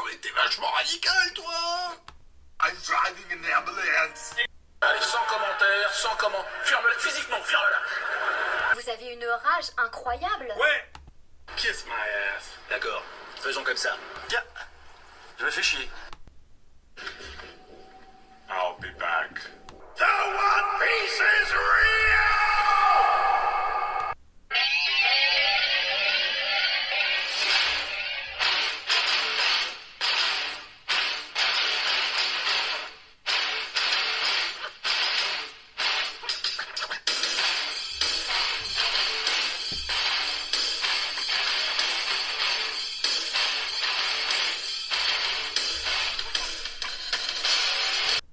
mais t'es vachement radical, toi. I'm driving an ambulance. Allez, sans commentaire, sans comment. Ferme-la, physiquement, ferme-la. Vous avez une rage incroyable. Ouais. Kiss my ass. D'accord, faisons comme ça. Tiens, je me fais chier. I'll be back. The One Piece is real!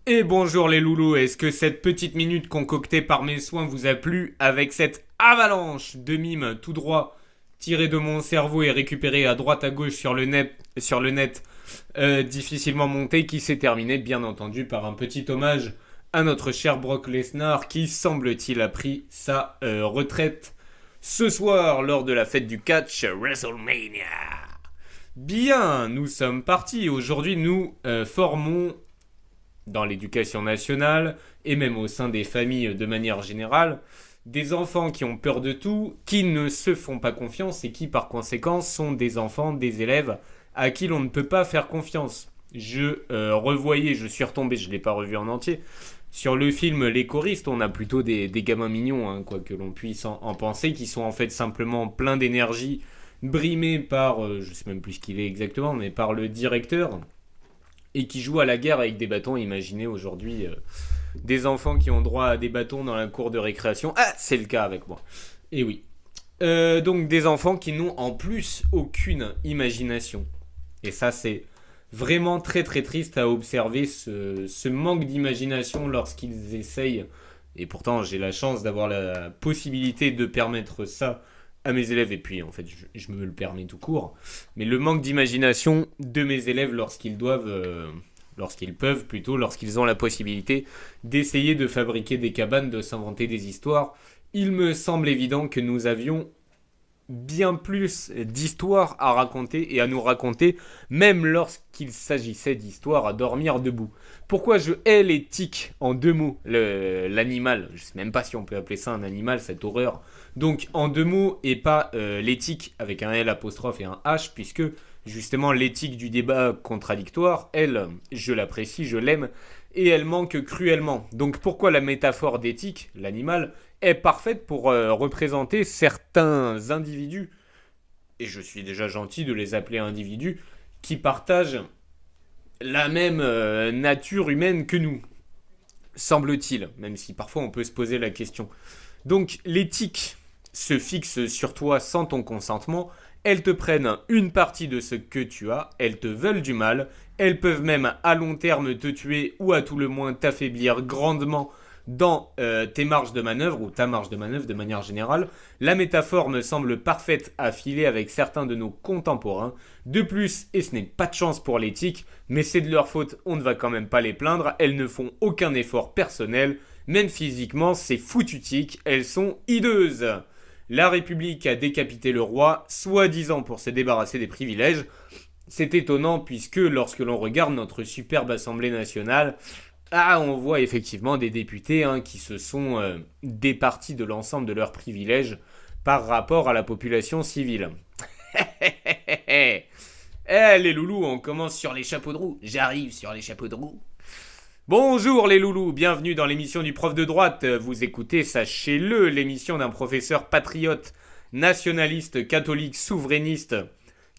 Et bonjour les loulous, est-ce que cette petite minute concoctée par mes soins vous a plu avec cette avalanche de mimes tout droit tirés de mon cerveau et récupérés à droite à gauche sur le net, difficilement monté, qui s'est terminé bien entendu par un petit hommage à notre cher Brock Lesnar qui semble-t-il a pris sa retraite ce soir lors de la fête du catch WrestleMania. Bien, nous sommes partis, aujourd'hui nous formons dans l'éducation nationale, et même au sein des familles de manière générale, des enfants qui ont peur de tout, qui ne se font pas confiance et qui par conséquent sont des enfants, des élèves à qui l'on ne peut pas faire confiance. Je suis retombé, je ne l'ai pas revu en entier, sur le film Les Choristes, on a plutôt des gamins mignons, hein, quoi que l'on puisse en penser, qui sont en fait simplement pleins d'énergie, brimés par, je sais même plus ce qu'il est exactement, mais par le directeur, et qui jouent à la guerre avec des bâtons. Imaginez aujourd'hui des enfants qui ont droit à des bâtons dans la cour de récréation. Ah, c'est le cas avec moi. Et oui. Donc des enfants qui n'ont en plus aucune imagination. Et ça, c'est vraiment très très triste à observer, ce manque d'imagination lorsqu'ils essayent. Et pourtant, j'ai la chance d'avoir la possibilité de permettre ça à mes élèves, et puis en fait je me le permets tout court, mais le manque d'imagination de mes élèves lorsqu'ils ont la possibilité d'essayer de fabriquer des cabanes, de s'inventer des histoires. Il me semble évident que nous avions bien plus d'histoires à raconter et à nous raconter, même lorsqu'il s'agissait d'histoires à dormir debout. Pourquoi je hais les tiques en deux mots, l'animal, je sais même pas si on peut appeler ça un animal, cette horreur. Donc en deux mots et pas l'éthique avec un L apostrophe et un H, puisque justement l'éthique du débat contradictoire, elle, je l'apprécie, je l'aime, et elle manque cruellement. Donc pourquoi la métaphore d'éthique, l'animal, est parfaite pour représenter certains individus, et je suis déjà gentil de les appeler individus, qui partagent la même nature humaine que nous, semble-t-il, même si parfois on peut se poser la question. Donc l'éthique se fixe sur toi sans ton consentement, elles te prennent une partie de ce que tu as, elles te veulent du mal, elles peuvent même à long terme te tuer ou à tout le moins t'affaiblir grandement dans tes marges de manœuvre, ou ta marge de manœuvre de manière générale. La métaphore me semble parfaite à filer avec certains de nos contemporains. De plus, et ce n'est pas de chance pour l'éthique, mais c'est de leur faute, on ne va quand même pas les plaindre, elles ne font aucun effort personnel, même physiquement, c'est foututique, elles sont hideuses. La République a décapité le roi, soi-disant pour se débarrasser des privilèges. C'est étonnant puisque lorsque l'on regarde notre superbe Assemblée nationale, on voit effectivement des députés qui se sont départis de l'ensemble de leurs privilèges par rapport à la population civile. Les loulous, on commence sur les chapeaux de roue. J'arrive sur les chapeaux de roue. Bonjour les loulous, bienvenue dans l'émission du prof de droite. Vous écoutez, sachez-le, l'émission d'un professeur patriote, nationaliste, catholique, souverainiste,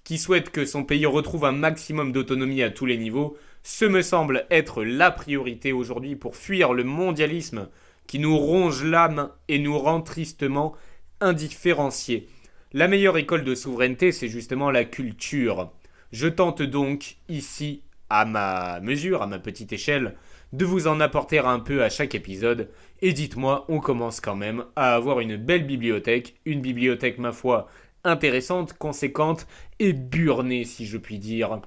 qui souhaite que son pays retrouve un maximum d'autonomie à tous les niveaux. Ce me semble être la priorité aujourd'hui pour fuir le mondialisme qui nous ronge l'âme et nous rend tristement indifférenciés. La meilleure école de souveraineté, c'est justement la culture. Je tente donc ici, à ma mesure, à ma petite échelle, de vous en apporter un peu à chaque épisode. Et dites-moi, on commence quand même à avoir une belle bibliothèque, une bibliothèque ma foi intéressante, conséquente et burnée si je puis dire.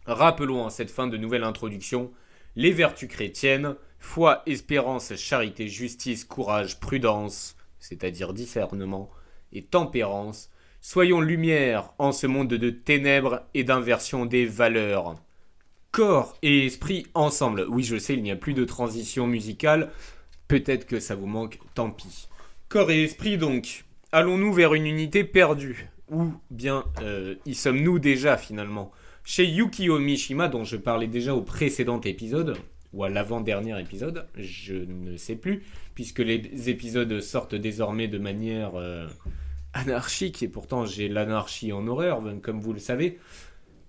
Rappelons en cette fin de nouvelle introduction les vertus chrétiennes, foi, espérance, charité, justice, courage, prudence, c'est-à-dire discernement, et tempérance, Soyons lumière en ce monde de ténèbres et d'inversion des valeurs. Corps et esprit ensemble. Oui, je sais, il n'y a plus de transition musicale. Peut-être que ça vous manque, tant pis. Corps et esprit donc. Allons-nous vers une unité perdue? Ou bien y sommes-nous déjà finalement? Chez Yukio Mishima, dont je parlais déjà au précédent épisode, ou à l'avant-dernier épisode, je ne sais plus, puisque les épisodes sortent désormais de manière anarchique, et pourtant j'ai l'anarchie en horreur, comme vous le savez.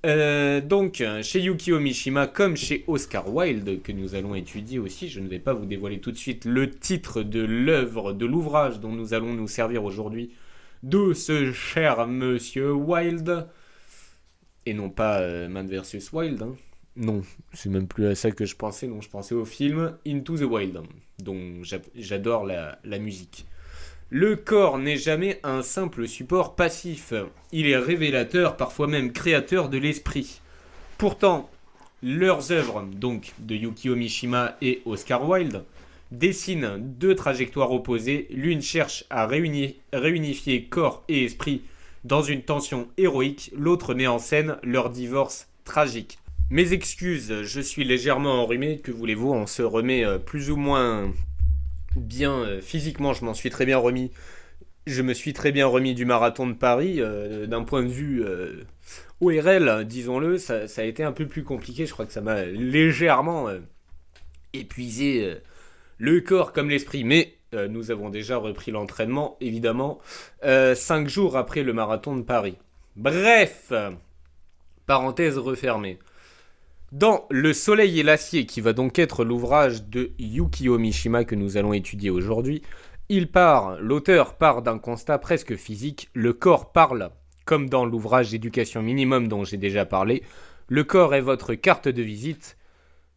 Donc, chez Yukio Mishima, comme chez Oscar Wilde, que nous allons étudier aussi, je ne vais pas vous dévoiler tout de suite le titre de l'œuvre, de l'ouvrage dont nous allons nous servir aujourd'hui, de ce cher monsieur Wilde, et non pas Man vs Wild, hein. Non, c'est même plus à ça que je pensais, non, je pensais au film Into the Wild, dont j'adore la musique. Le corps n'est jamais un simple support passif. Il est révélateur, parfois même créateur de l'esprit. Pourtant, leurs œuvres, donc de Yukio Mishima et Oscar Wilde, dessinent deux trajectoires opposées. L'une cherche à réunifier corps et esprit dans une tension héroïque. L'autre met en scène leur divorce tragique. Mes excuses, je suis légèrement enrhumé. Que voulez-vous, on se remet plus ou moins... bien physiquement, je m'en suis très bien remis. Je me suis très bien remis du marathon de Paris. D'un point de vue ORL, disons-le, ça a été un peu plus compliqué. Je crois que ça m'a légèrement épuisé le corps comme l'esprit. Mais nous avons déjà repris l'entraînement, évidemment, 5 jours après le marathon de Paris. Bref, parenthèse refermée. Dans Le Soleil et l'acier, qui va donc être l'ouvrage de Yukio Mishima que nous allons étudier aujourd'hui, l'auteur part d'un constat presque physique, le corps parle. Comme dans l'ouvrage d'Éducation minimum dont j'ai déjà parlé, le corps est votre carte de visite,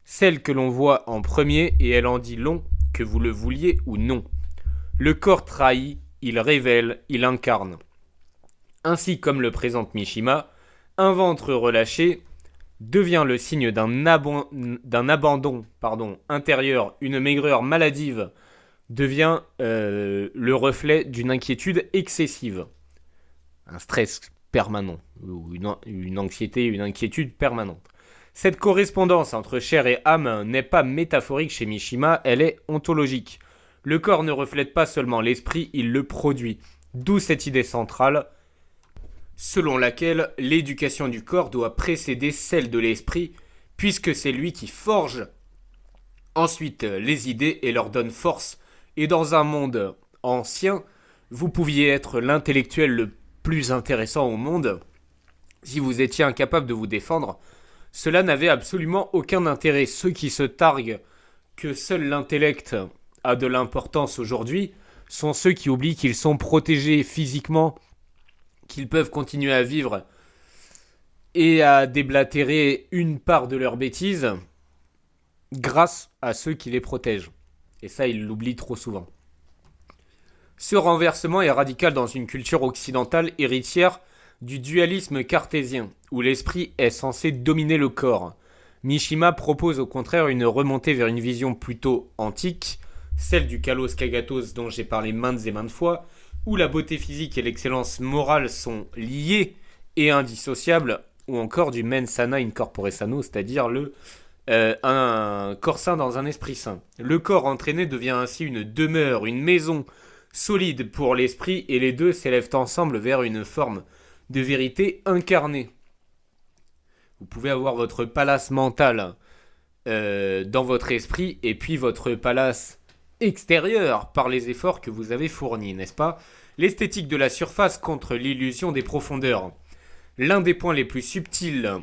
celle que l'on voit en premier et elle en dit long, que vous le vouliez ou non. Le corps trahit, il révèle, il incarne. Ainsi comme le présente Mishima, un ventre relâché devient le signe d'un abandon intérieur, une maigreur maladive devient le reflet d'une inquiétude excessive, un stress permanent, ou une anxiété, une inquiétude permanente. Cette correspondance entre chair et âme n'est pas métaphorique chez Mishima, elle est ontologique. Le corps ne reflète pas seulement l'esprit, il le produit, d'où cette idée centrale selon laquelle l'éducation du corps doit précéder celle de l'esprit, puisque c'est lui qui forge ensuite les idées et leur donne force. Et dans un monde ancien, vous pouviez être l'intellectuel le plus intéressant au monde. Si vous étiez incapable de vous défendre, cela n'avait absolument aucun intérêt. Ceux qui se targuent que seul l'intellect a de l'importance aujourd'hui sont ceux qui oublient qu'ils sont protégés physiquement, qu'ils peuvent continuer à vivre et à déblatérer une part de leurs bêtises grâce à ceux qui les protègent. Et ça, ils l'oublient trop souvent. Ce renversement est radical dans une culture occidentale héritière du dualisme cartésien, où l'esprit est censé dominer le corps. Mishima propose au contraire une remontée vers une vision plutôt antique, celle du kalos kagatos dont j'ai parlé maintes et maintes fois, où la beauté physique et l'excellence morale sont liées et indissociables, ou encore du mens sana in corpore sano, c'est-à-dire un corps sain dans un esprit sain. Le corps entraîné devient ainsi une demeure, une maison solide pour l'esprit, et les deux s'élèvent ensemble vers une forme de vérité incarnée. Vous pouvez avoir votre palace mental dans votre esprit, et puis votre palace extérieur par les efforts que vous avez fournis, n'est-ce pas? L'esthétique de la surface contre l'illusion des profondeurs. L'un des points les plus subtils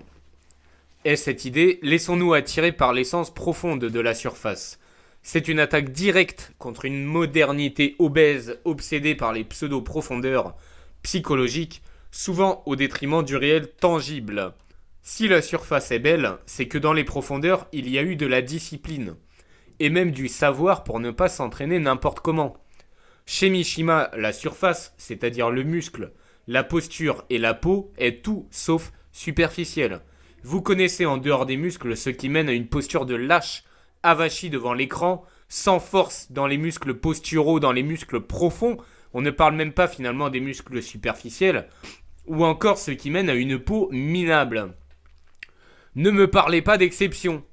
est cette idée, laissons-nous attirer par l'essence profonde de la surface. C'est une attaque directe contre une modernité obèse, obsédée par les pseudo-profondeurs psychologiques, souvent au détriment du réel tangible. Si la surface est belle, c'est que dans les profondeurs, il y a eu de la discipline, et même du savoir pour ne pas s'entraîner n'importe comment. Chez Mishima, la surface, c'est-à-dire le muscle, la posture et la peau, est tout sauf superficielle. Vous connaissez en dehors des muscles ce qui mène à une posture de lâche, avachi devant l'écran, sans force dans les muscles posturaux, dans les muscles profonds, On ne parle même pas finalement des muscles superficiels, ou encore ceux qui mènent à une peau minable. Ne me parlez pas d'exception.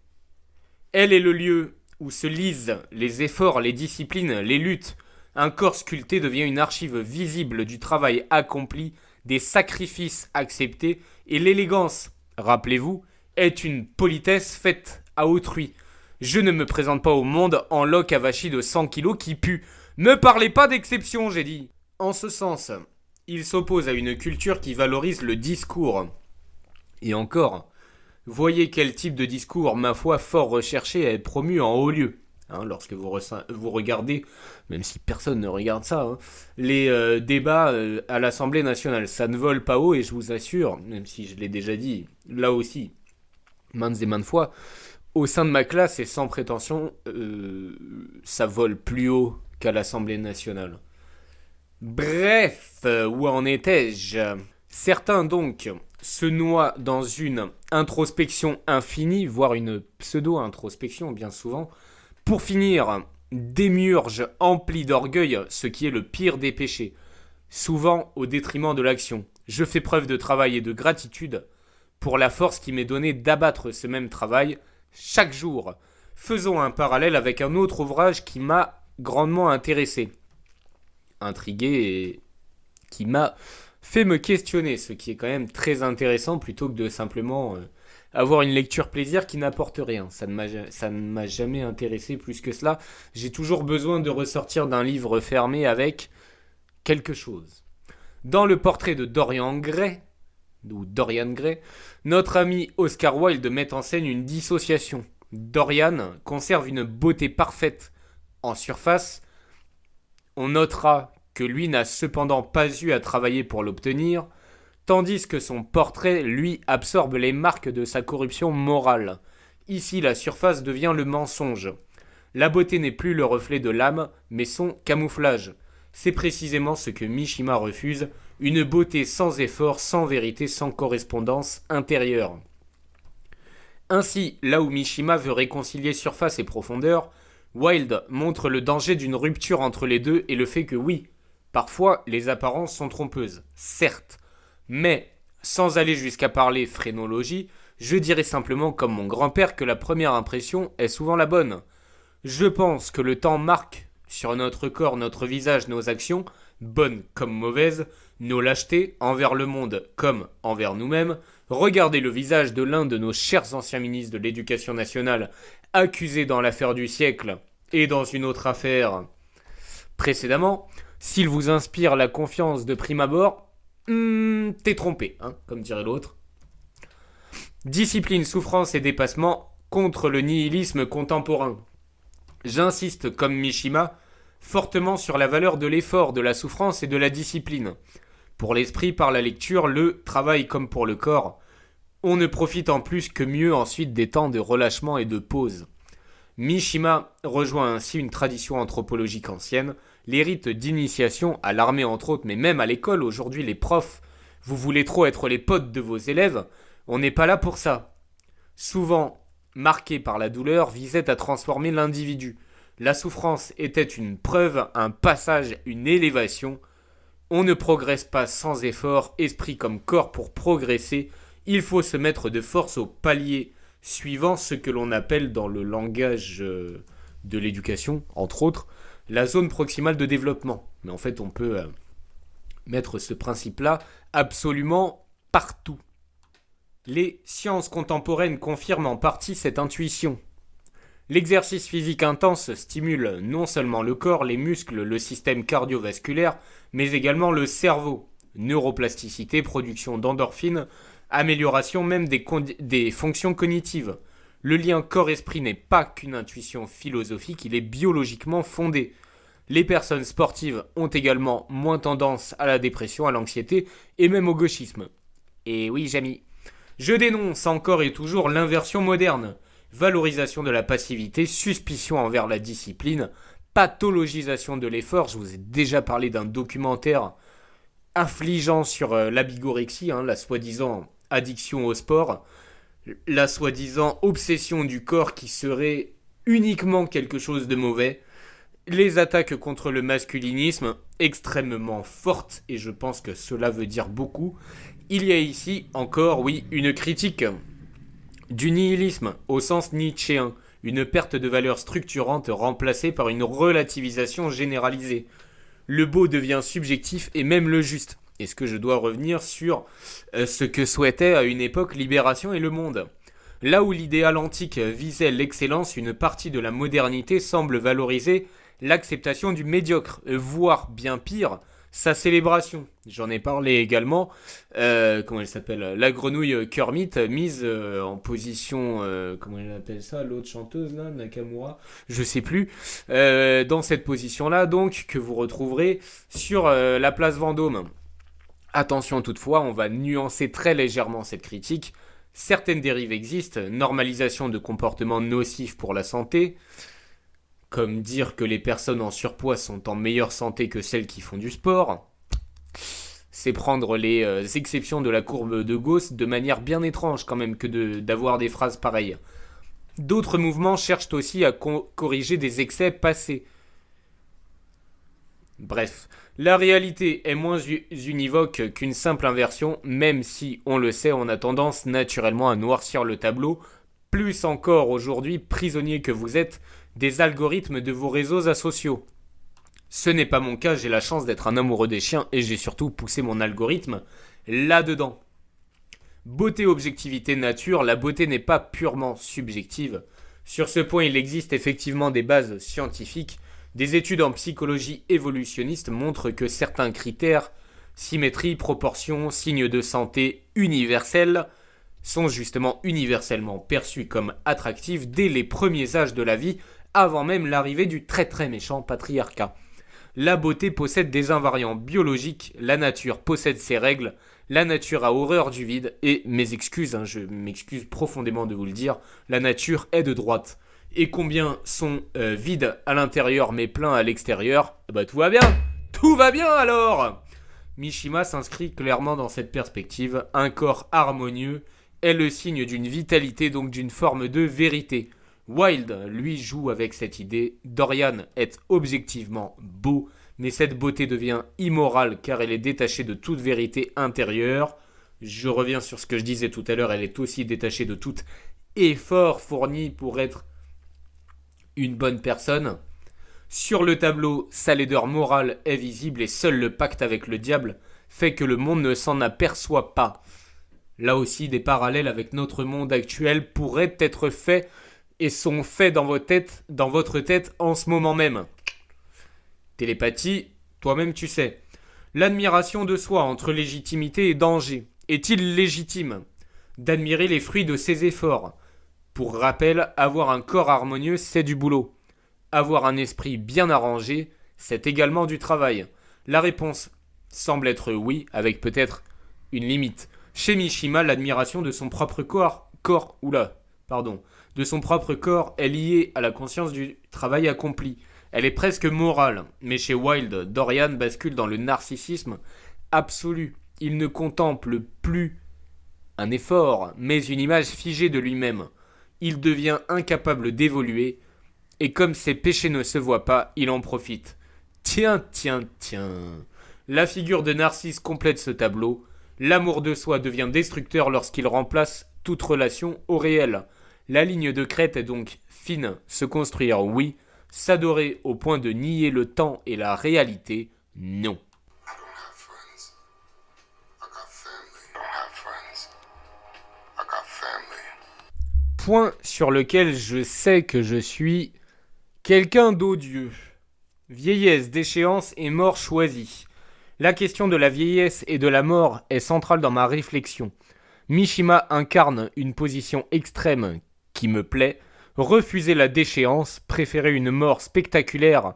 Elle est le lieu où se lisent les efforts, les disciplines, les luttes. Un corps sculpté devient une archive visible du travail accompli, des sacrifices acceptés, et l'élégance, rappelez-vous, est une politesse faite à autrui. Je ne me présente pas au monde en loque avachie de 100 kilos qui pue. Me parlez pas d'exception, j'ai dit. En ce sens, il s'oppose à une culture qui valorise le discours. Et encore, voyez quel type de discours, ma foi, fort recherché est promu en haut lieu. Lorsque vous regardez, même si personne ne regarde ça, les débats à l'Assemblée nationale, ça ne vole pas haut et je vous assure, même si je l'ai déjà dit, là aussi, maintes et maintes fois, au sein de ma classe et sans prétention, ça vole plus haut qu'à l'Assemblée nationale. Bref, où en étais-je ? Certains donc se noient dans une introspection infinie, voire une pseudo-introspection bien souvent, pour finir, démiurge empli d'orgueil, ce qui est le pire des péchés, souvent au détriment de l'action. Je fais preuve de travail et de gratitude pour la force qui m'est donnée d'abattre ce même travail chaque jour. Faisons un parallèle avec un autre ouvrage qui m'a grandement intéressé, intrigué et qui m'a fait me questionner, ce qui est quand même très intéressant plutôt que de simplement avoir une lecture plaisir qui n'apporte rien. Ça ne m'a jamais intéressé plus que cela. J'ai toujours besoin de ressortir d'un livre fermé avec quelque chose. Dans le portrait de Dorian Gray, notre ami Oscar Wilde met en scène une dissociation. Dorian conserve une beauté parfaite en surface. On notera que lui n'a cependant pas eu à travailler pour l'obtenir, tandis que son portrait, lui, absorbe les marques de sa corruption morale. Ici, la surface devient le mensonge. La beauté n'est plus le reflet de l'âme, mais son camouflage. C'est précisément ce que Mishima refuse, une beauté sans effort, sans vérité, sans correspondance intérieure. Ainsi, là où Mishima veut réconcilier surface et profondeur, Wilde montre le danger d'une rupture entre les deux et le fait que oui, parfois les apparences sont trompeuses, certes, mais sans aller jusqu'à parler phrénologie, je dirais simplement comme mon grand-père que la première impression est souvent la bonne. Je pense que le temps marque sur notre corps, notre visage, nos actions, bonnes comme mauvaises, nos lâchetés envers le monde comme envers nous-mêmes. Regardez le visage de l'un de nos chers anciens ministres de l'Éducation nationale, accusé dans l'affaire du siècle et dans une autre affaire précédemment. S'il vous inspire la confiance de prime abord, t'es trompé, comme dirait l'autre. Discipline, souffrance et dépassement contre le nihilisme contemporain. J'insiste, comme Mishima, fortement sur la valeur de l'effort, de la souffrance et de la discipline. Pour l'esprit, par la lecture, le travail comme pour le corps, on ne profite en plus que mieux ensuite des temps de relâchement et de pause. Mishima rejoint ainsi une tradition anthropologique ancienne, les rites d'initiation à l'armée entre autres, mais même à l'école, aujourd'hui les profs, vous voulez trop être les potes de vos élèves, on n'est pas là pour ça. Souvent, marqué par la douleur, visait à transformer l'individu. La souffrance était une preuve, un passage, une élévation. On ne progresse pas sans effort, esprit comme corps pour progresser. Il faut se mettre de force au palier suivant, ce que l'on appelle dans le langage de l'éducation, entre autres, la zone proximale de développement. Mais en fait, on peut mettre ce principe-là absolument partout. Les sciences contemporaines confirment en partie cette intuition. L'exercice physique intense stimule non seulement le corps, les muscles, le système cardiovasculaire, mais également le cerveau. Neuroplasticité, production d'endorphines, amélioration même des fonctions cognitives. Le lien corps-esprit n'est pas qu'une intuition philosophique, il est biologiquement fondé. Les personnes sportives ont également moins tendance à la dépression, à l'anxiété et même au gauchisme. Et oui, Jamy, je dénonce encore et toujours l'inversion moderne. Valorisation de la passivité, suspicion envers la discipline, pathologisation de l'effort. Je vous ai déjà parlé d'un documentaire affligeant sur la bigorexie, la soi-disant addiction au sport, la soi-disant obsession du corps qui serait uniquement quelque chose de mauvais. Les attaques contre le masculinisme, extrêmement fortes, et je pense que cela veut dire beaucoup. Il y a ici encore, oui, une critique du nihilisme au sens nietzschéen, une perte de valeur structurante remplacée par une relativisation généralisée. Le beau devient subjectif et même le juste. Est-ce que je dois revenir sur ce que souhaitait à une époque Libération et Le Monde ? Là où l'idéal antique visait l'excellence, une partie de la modernité semble valoriser l'acceptation du médiocre, voire bien pire, sa célébration. J'en ai parlé également, comment elle s'appelle ? La grenouille Kermit, mise en position, comment elle appelle ça, l'autre chanteuse là, Nakamura, je sais plus, dans cette position-là donc, que vous retrouverez sur la place Vendôme. Attention toutefois, on va nuancer très légèrement cette critique. Certaines dérives existent, normalisation de comportements nocifs pour la santé, comme dire que les personnes en surpoids sont en meilleure santé que celles qui font du sport. C'est prendre les exceptions de la courbe de Gauss de manière bien étrange quand même que d'avoir des phrases pareilles. D'autres mouvements cherchent aussi à corriger des excès passés. Bref, la réalité est moins univoque qu'une simple inversion, même si, on le sait, on a tendance naturellement à noircir le tableau, plus encore aujourd'hui, prisonnier que vous êtes, des algorithmes de vos réseaux sociaux. Ce n'est pas mon cas, j'ai la chance d'être un amoureux des chiens et j'ai surtout poussé mon algorithme là-dedans. Beauté, objectivité, nature, la beauté n'est pas purement subjective. Sur ce point, il existe effectivement des bases scientifiques. Des études en psychologie évolutionniste montrent que certains critères, symétrie, proportion, signes de santé universels, sont justement universellement perçus comme attractifs dès les premiers âges de la vie, avant même l'arrivée du très très méchant patriarcat. La beauté possède des invariants biologiques, la nature possède ses règles, la nature a horreur du vide, et mes excuses, je m'excuse profondément de vous le dire, la nature est de droite. Et combien sont vides à l'intérieur mais pleins à l'extérieur ? Bah tout va bien. Tout va bien alors. Mishima s'inscrit clairement dans cette perspective. Un corps harmonieux est le signe d'une vitalité, donc d'une forme de vérité. Wilde, lui, joue avec cette idée. Dorian est objectivement beau, mais cette beauté devient immorale car elle est détachée de toute vérité intérieure. Je reviens sur ce que je disais tout à l'heure, elle est aussi détachée de tout effort fourni pour être une bonne personne. Sur le tableau, sa laideur morale est visible et seul le pacte avec le diable fait que le monde ne s'en aperçoit pas. Là aussi, des parallèles avec notre monde actuel pourraient être faits et sont faits dans votre tête en ce moment même. Télépathie, toi-même tu sais. L'admiration de soi entre légitimité et danger. Est-il légitime d'admirer les fruits de ses efforts ? Pour rappel, avoir un corps harmonieux, c'est du boulot. Avoir un esprit bien arrangé, c'est également du travail. La réponse semble être oui, avec peut-être une limite. Chez Mishima, l'admiration de son propre de son propre corps est liée à la conscience du travail accompli. Elle est presque morale, mais chez Wilde, Dorian bascule dans le narcissisme absolu. Il ne contemple plus un effort, mais une image figée de lui-même. Il devient incapable d'évoluer, et comme ses péchés ne se voient pas, il en profite. Tiens. La figure de Narcisse complète ce tableau. L'amour de soi devient destructeur lorsqu'il remplace toute relation au réel. La ligne de crête est donc fine. Se construire, oui. S'adorer au point de nier le temps et la réalité, non. Point sur lequel je sais que je suis quelqu'un d'odieux. Vieillesse, déchéance et mort choisie. La question de la vieillesse et de la mort est centrale dans ma réflexion. Mishima incarne une position extrême qui me plaît. Refuser la déchéance, préférer une mort spectaculaire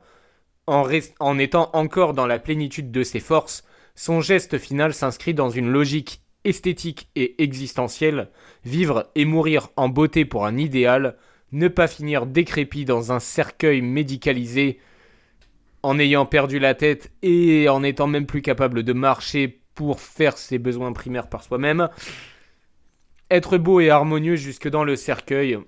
en étant encore dans la plénitude de ses forces, son geste final s'inscrit dans une logique esthétique et existentielle, vivre et mourir en beauté pour un idéal, ne pas finir décrépit dans un cercueil médicalisé, en ayant perdu la tête et en étant même plus capable de marcher pour faire ses besoins primaires par soi-même, être beau et harmonieux jusque dans le cercueil,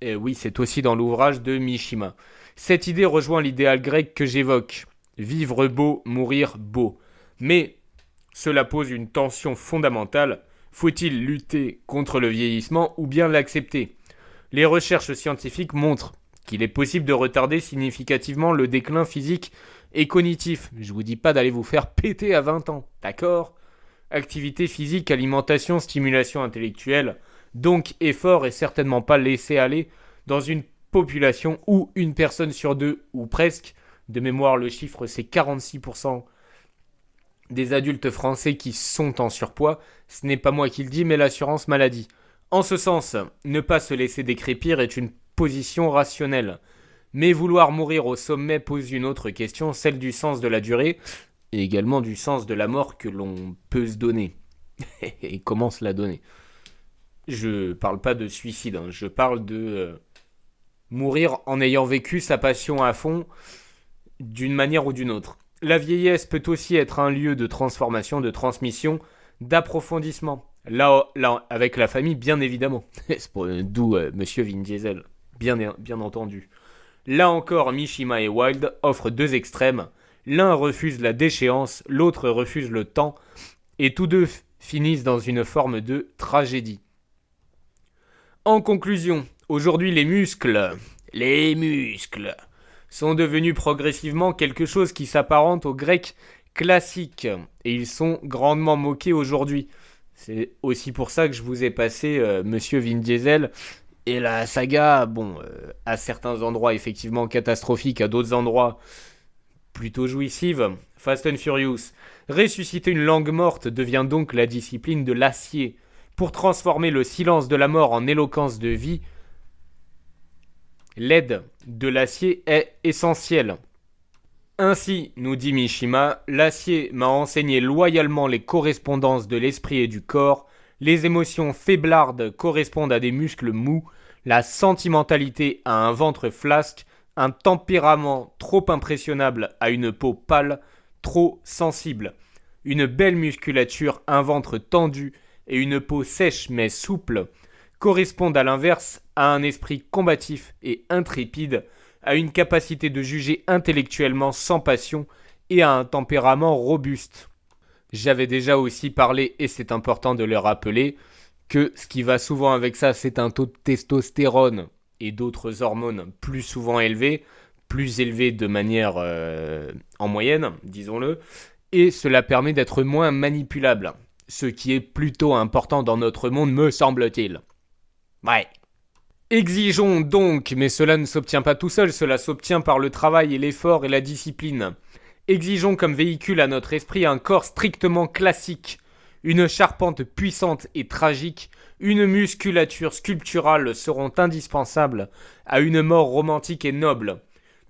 et oui, c'est aussi dans l'ouvrage de Mishima. Cette idée rejoint l'idéal grec que j'évoque. Vivre beau, mourir beau. Mais cela pose une tension fondamentale. Faut-il lutter contre le vieillissement ou bien l'accepter ? Les recherches scientifiques montrent qu'il est possible de retarder significativement le déclin physique et cognitif. Je vous dis pas d'aller vous faire péter à 20 ans, d'accord ? Activité physique, alimentation, stimulation intellectuelle, donc effort et certainement pas laisser aller dans une population où une personne sur deux, ou presque, de mémoire le chiffre c'est 46% des adultes français qui sont en surpoids, ce n'est pas moi qui le dis mais l'assurance maladie. En ce sens, ne pas se laisser décrépir est une position rationnelle. Mais vouloir mourir au sommet pose une autre question, celle du sens de la durée, et également du sens de la mort que l'on peut se donner. Et comment se la donner ? Je parle pas de suicide, je parle de mourir en ayant vécu sa passion à fond, d'une manière ou d'une autre. La vieillesse peut aussi être un lieu de transformation, de transmission, d'approfondissement. Là, avec la famille, bien évidemment. D'où Monsieur Vin Diesel, bien entendu. Là encore, Mishima et Wilde offrent deux extrêmes. L'un refuse la déchéance, l'autre refuse le temps, et tous deux finissent dans une forme de tragédie. En conclusion, aujourd'hui les muscles sont devenus progressivement quelque chose qui s'apparente au grec classique, et ils sont grandement moqués aujourd'hui. C'est aussi pour ça que je vous ai passé Monsieur Vin Diesel et la saga, à certains endroits effectivement catastrophique, à d'autres endroits plutôt jouissive. Fast and Furious. Ressusciter une langue morte devient donc la discipline de l'acier. Pour transformer le silence de la mort en éloquence de vie, l'aide de l'acier est essentielle. Ainsi, nous dit Mishima, l'acier m'a enseigné loyalement les correspondances de l'esprit et du corps, les émotions faiblardes correspondent à des muscles mous, la sentimentalité à un ventre flasque, un tempérament trop impressionnable à une peau pâle, trop sensible, une belle musculature, un ventre tendu et une peau sèche mais souple, correspondent à l'inverse à un esprit combatif et intrépide, à une capacité de juger intellectuellement sans passion et à un tempérament robuste. J'avais déjà aussi parlé, et c'est important de le rappeler, que ce qui va souvent avec ça, c'est un taux de testostérone et d'autres hormones plus souvent élevés, plus élevés de manière en moyenne, disons-le, et cela permet d'être moins manipulable, ce qui est plutôt important dans notre monde, me semble-t-il. Ouais. Exigeons donc, mais cela ne s'obtient pas tout seul, cela s'obtient par le travail et l'effort et la discipline. Exigeons comme véhicule à notre esprit un corps strictement classique, une charpente puissante et tragique, une musculature sculpturale seront indispensables à une mort romantique et noble.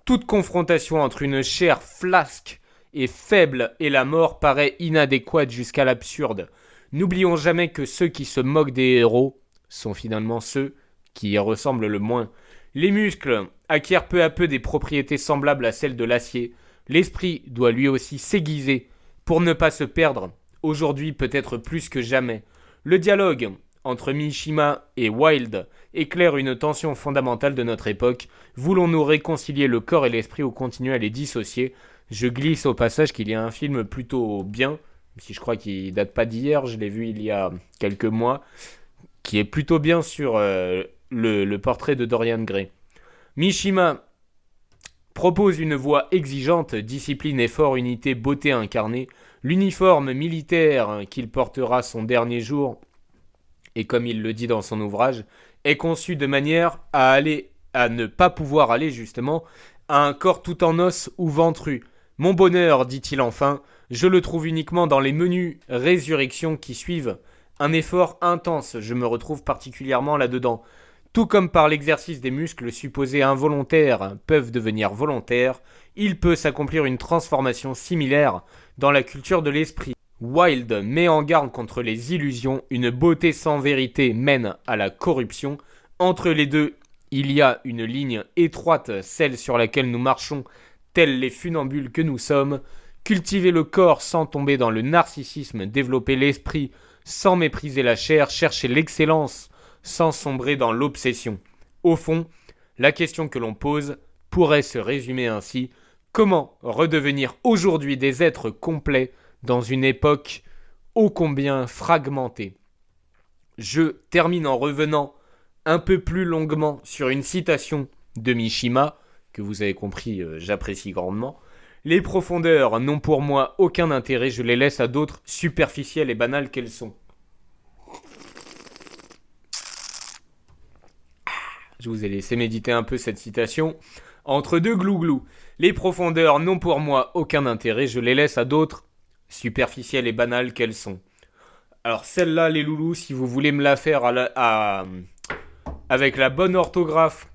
Toute confrontation entre une chair flasque et faible et la mort paraît inadéquate jusqu'à l'absurde. N'oublions jamais que ceux qui se moquent des héros sont finalement ceux qui y ressemblent le moins. Les muscles acquièrent peu à peu des propriétés semblables à celles de l'acier. L'esprit doit lui aussi s'aiguiser pour ne pas se perdre, aujourd'hui peut-être plus que jamais. Le dialogue entre Mishima et Wilde éclaire une tension fondamentale de notre époque. Voulons-nous réconcilier le corps et l'esprit ou continuer à les dissocier ? Je glisse au passage qu'il y a un film plutôt bien, même si je crois qu'il date pas d'hier, je l'ai vu il y a quelques mois, qui est plutôt bien sur le portrait de Dorian Gray. Mishima propose une voie exigeante, discipline, effort, unité, beauté incarnée. L'uniforme militaire qu'il portera son dernier jour, et comme il le dit dans son ouvrage, est conçu de manière à ne pas pouvoir aller justement à un corps tout en os ou ventru. Mon bonheur, dit-il enfin, je le trouve uniquement dans les menus résurrections qui suivent. Un effort intense, je me retrouve particulièrement là-dedans. Tout comme par l'exercice des muscles supposés involontaires peuvent devenir volontaires, il peut s'accomplir une transformation similaire dans la culture de l'esprit. Wilde met en garde contre les illusions, une beauté sans vérité mène à la corruption. Entre les deux, il y a une ligne étroite, celle sur laquelle nous marchons, tels les funambules que nous sommes. Cultiver le corps sans tomber dans le narcissisme, développer l'esprit sans mépriser la chair, chercher l'excellence sans sombrer dans l'obsession. Au fond, la question que l'on pose, pourrait se résumer ainsi. Comment redevenir aujourd'hui des êtres complets dans une époque ô combien fragmentée? Je termine en revenant un peu plus longuement sur une citation de Mishima, que vous avez compris, j'apprécie grandement. Les profondeurs n'ont pour moi aucun intérêt, je les laisse à d'autres, superficielles et banales qu'elles sont. Je vous ai laissé méditer un peu cette citation. Entre deux glouglous, les profondeurs n'ont pour moi aucun intérêt, je les laisse à d'autres, superficielles et banales qu'elles sont. Alors celle-là, les loulous, si vous voulez me la faire avec la bonne orthographe,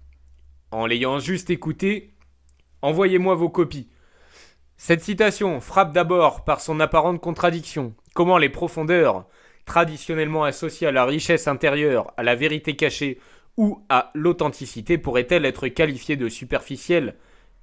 en l'ayant juste écouté, envoyez-moi vos copies. Cette citation frappe d'abord par son apparente contradiction. Comment les profondeurs, traditionnellement associées à la richesse intérieure, à la vérité cachée ou à l'authenticité, pourraient-elles être qualifiées de superficielles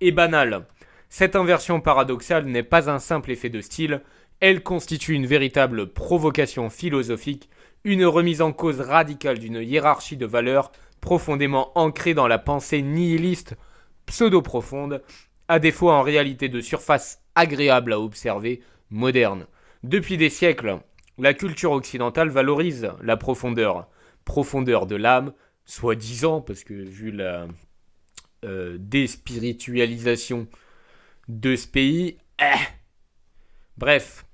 et banales? Cette inversion paradoxale n'est pas un simple effet de style, elle constitue une véritable provocation philosophique, une remise en cause radicale d'une hiérarchie de valeurs profondément ancrée dans la pensée nihiliste pseudo-profonde, à défaut en réalité de surface agréable à observer, moderne. Depuis des siècles, la culture occidentale valorise la profondeur de l'âme, soi-disant, parce que vu la déspiritualisation de ce pays, bref,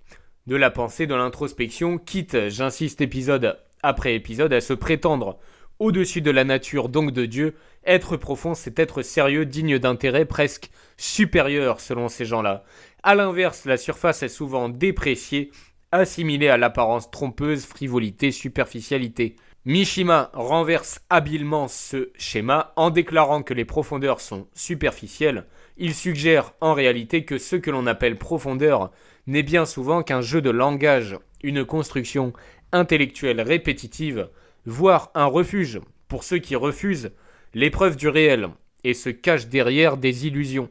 de la pensée, de l'introspection, quitte, j'insiste épisode après épisode, à se prétendre au-dessus de la nature, donc de Dieu. Être profond, c'est être sérieux, digne d'intérêt, presque supérieur selon ces gens-là. A l'inverse, la surface est souvent dépréciée, assimilée à l'apparence trompeuse, frivolité, superficialité. Mishima renverse habilement ce schéma en déclarant que les profondeurs sont superficielles. Il suggère en réalité que ce que l'on appelle profondeur n'est bien souvent qu'un jeu de langage, une construction intellectuelle répétitive, voire un refuge pour ceux qui refusent l'épreuve du réel et se cachent derrière des illusions.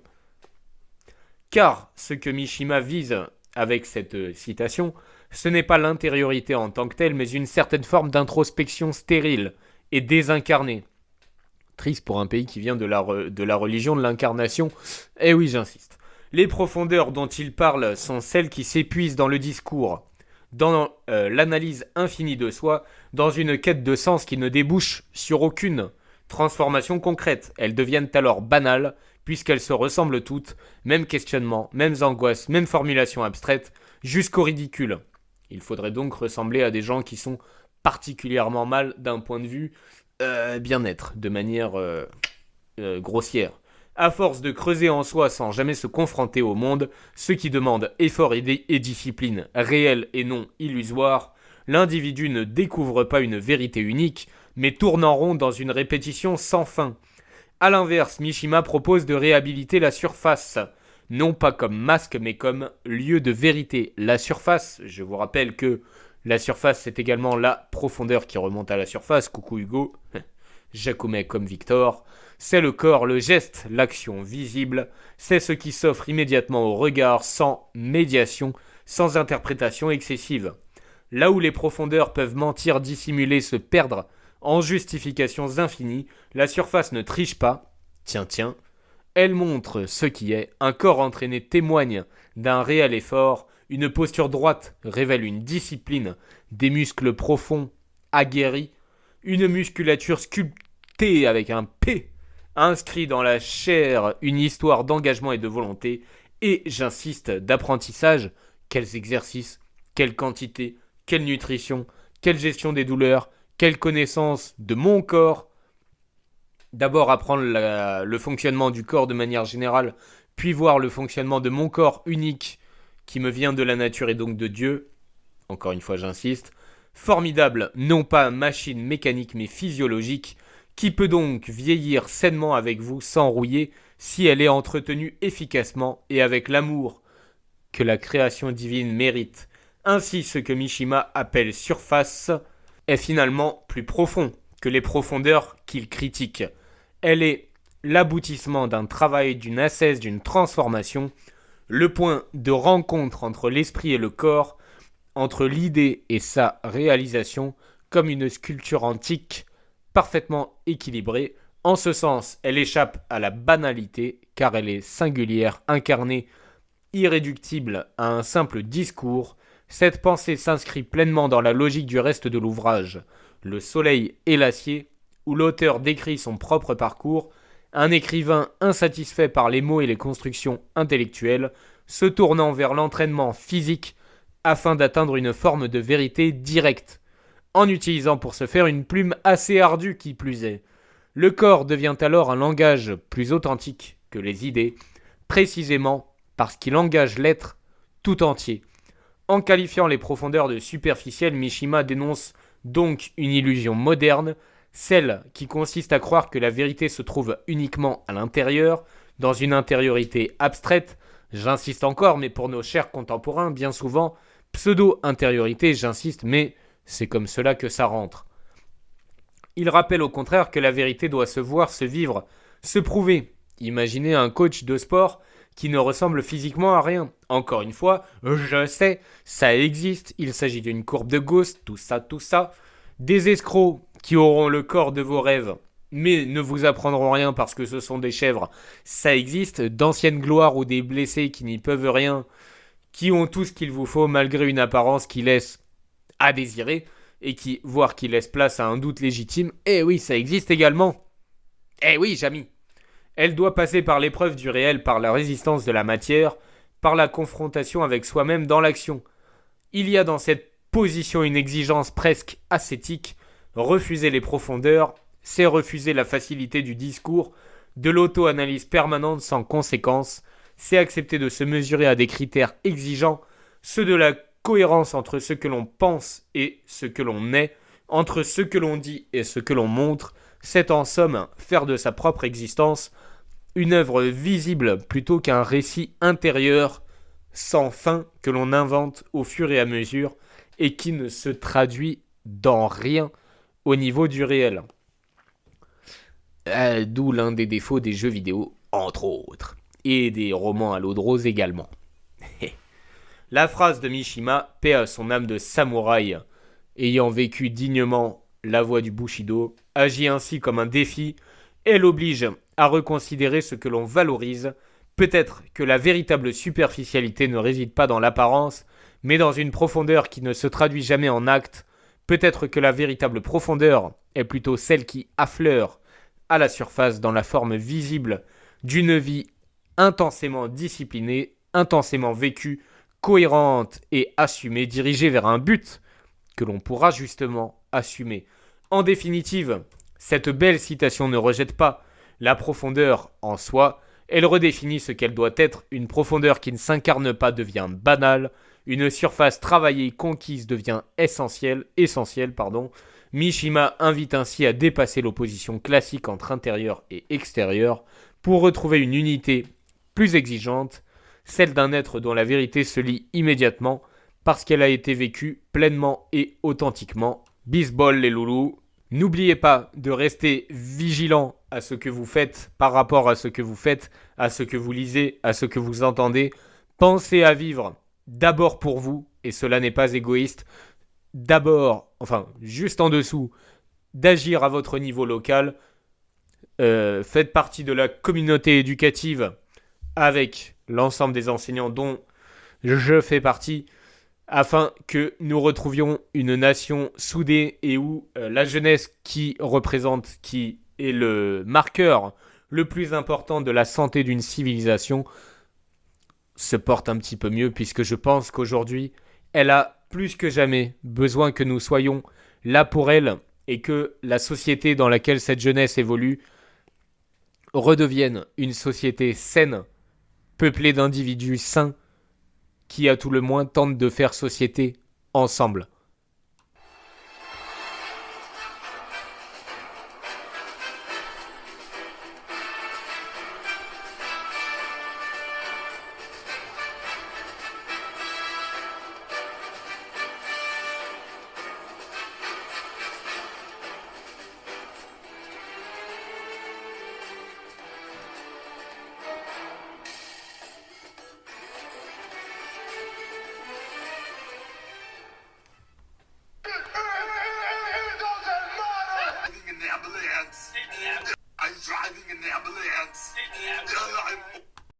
Car ce que Mishima vise avec cette citation, ce n'est pas l'intériorité en tant que telle, mais une certaine forme d'introspection stérile et désincarnée. Triste pour un pays qui vient de la religion de l'incarnation. Eh oui, j'insiste. Les profondeurs dont il parle sont celles qui s'épuisent dans le discours, dans l'analyse infinie de soi, dans une quête de sens qui ne débouche sur aucune transformation concrète. Elles deviennent alors banales, puisqu'elles se ressemblent toutes, mêmes questionnements, mêmes angoisses, mêmes formulations abstraites, jusqu'au ridicule. Il faudrait donc ressembler à des gens qui sont particulièrement mal d'un point de vue bien-être, de manière grossière. À force de creuser en soi sans jamais se confronter au monde, ce qui demande effort et discipline réelle et non illusoire, l'individu ne découvre pas une vérité unique, mais tourne en rond dans une répétition sans fin. A l'inverse, Mishima propose de réhabiliter la surface, non pas comme masque, mais comme lieu de vérité. La surface, je vous rappelle que la surface, c'est également la profondeur qui remonte à la surface. Coucou Hugo, Jacomet comme Victor. C'est le corps, le geste, l'action visible. C'est ce qui s'offre immédiatement au regard, sans médiation, sans interprétation excessive. Là où les profondeurs peuvent mentir, dissimuler, se perdre en justifications infinies, la surface ne triche pas. Tiens, elle montre ce qui est. Un corps entraîné témoigne d'un réel effort. Une posture droite révèle une discipline, des muscles profonds, aguerris, une musculature sculptée avec un P, inscrit dans la chair une histoire d'engagement et de volonté, et, j'insiste, d'apprentissage. Quels exercices, quelle quantité, quelle nutrition, quelle gestion des douleurs, quelle connaissance de mon corps. D'abord apprendre le fonctionnement du corps de manière générale, puis voir le fonctionnement de mon corps unique, qui me vient de la nature et donc de Dieu. Encore une fois, j'insiste. Formidable, non pas machine mécanique mais physiologique, qui peut donc vieillir sainement avec vous sans rouiller si elle est entretenue efficacement et avec l'amour que la création divine mérite. Ainsi, ce que Mishima appelle surface est finalement plus profond que les profondeurs qu'il critique. Elle est l'aboutissement d'un travail, d'une ascèse, d'une transformation, le point de rencontre entre l'esprit et le corps, entre l'idée et sa réalisation, comme une sculpture antique, parfaitement équilibrée, En ce sens, elle échappe à la banalité, car elle est singulière, incarnée, irréductible à un simple discours. Cette pensée s'inscrit pleinement dans la logique du reste de l'ouvrage, Le Soleil et l'acier, où l'auteur décrit son propre parcours, un écrivain insatisfait par les mots et les constructions intellectuelles, se tournant vers l'entraînement physique afin d'atteindre une forme de vérité directe, en utilisant pour ce faire une plume assez ardue qui plus est. Le corps devient alors un langage plus authentique que les idées, précisément parce qu'il engage l'être tout entier. En qualifiant les profondeurs de superficielles, Mishima dénonce donc une illusion moderne, celle qui consiste à croire que la vérité se trouve uniquement à l'intérieur, dans une intériorité abstraite. J'insiste encore, mais pour nos chers contemporains, bien souvent, pseudo-intériorité, j'insiste, mais c'est comme cela que ça rentre. Il rappelle au contraire que la vérité doit se voir, se vivre, se prouver. Imaginez un coach de sport qui ne ressemble physiquement à rien. Encore une fois, je sais, ça existe, il s'agit d'une courbe de Gauss, tout ça. Des escrocs qui auront le corps de vos rêves, mais ne vous apprendront rien parce que ce sont des chèvres, ça existe. D'anciennes gloires ou des blessés qui n'y peuvent rien, qui ont tout ce qu'il vous faut malgré une apparence qui laisse à désirer, et voire qui laisse place à un doute légitime. Eh oui, ça existe également. Eh oui, Jamy. Elle doit passer par l'épreuve du réel, par la résistance de la matière, par la confrontation avec soi-même dans l'action. Il y a dans cette position une exigence presque ascétique. Refuser les profondeurs, c'est refuser la facilité du discours, de l'auto-analyse permanente sans conséquence, c'est accepter de se mesurer à des critères exigeants, ceux de la cohérence entre ce que l'on pense et ce que l'on est, entre ce que l'on dit et ce que l'on montre, c'est en somme faire de sa propre existence une œuvre visible plutôt qu'un récit intérieur sans fin que l'on invente au fur et à mesure et qui ne se traduit dans rien au niveau du réel. D'où l'un des défauts des jeux vidéo, entre autres, et des romans à l'eau de rose également. La phrase de Mishima, paix à son âme de samouraï, ayant vécu dignement la voie du Bushido, agit ainsi comme un défi. Elle oblige à reconsidérer ce que l'on valorise. Peut-être que la véritable superficialité ne réside pas dans l'apparence, mais dans une profondeur qui ne se traduit jamais en actes. Peut-être que la véritable profondeur est plutôt celle qui affleure à la surface dans la forme visible d'une vie intensément disciplinée, intensément vécue, cohérente et assumée, dirigée vers un but que l'on pourra justement assumer. En définitive, cette belle citation ne rejette pas la profondeur en soi, elle redéfinit ce qu'elle doit être. Une profondeur qui ne s'incarne pas devient banale, une surface travaillée, conquise devient essentielle. Mishima invite ainsi à dépasser l'opposition classique entre intérieur et extérieur pour retrouver une unité plus exigeante, celle d'un être dont la vérité se lie immédiatement parce qu'elle a été vécue pleinement et authentiquement. Bisbol les loulous, n'oubliez pas de rester vigilant à ce que vous faites par rapport à ce que vous faites, à ce que vous lisez, à ce que vous entendez. Pensez à vivre d'abord pour vous, et cela n'est pas égoïste. D'abord, juste en dessous, d'agir à votre niveau local. Faites partie de la communauté éducative avec l'ensemble des enseignants dont je fais partie, afin que nous retrouvions une nation soudée et où la jeunesse qui est le marqueur le plus important de la santé d'une civilisation, se porte un petit peu mieux, puisque je pense qu'aujourd'hui, elle a plus que jamais besoin que nous soyons là pour elle et que la société dans laquelle cette jeunesse évolue redevienne une société saine, peuplée d'individus sains qui, à tout le moins, tentent de faire société ensemble.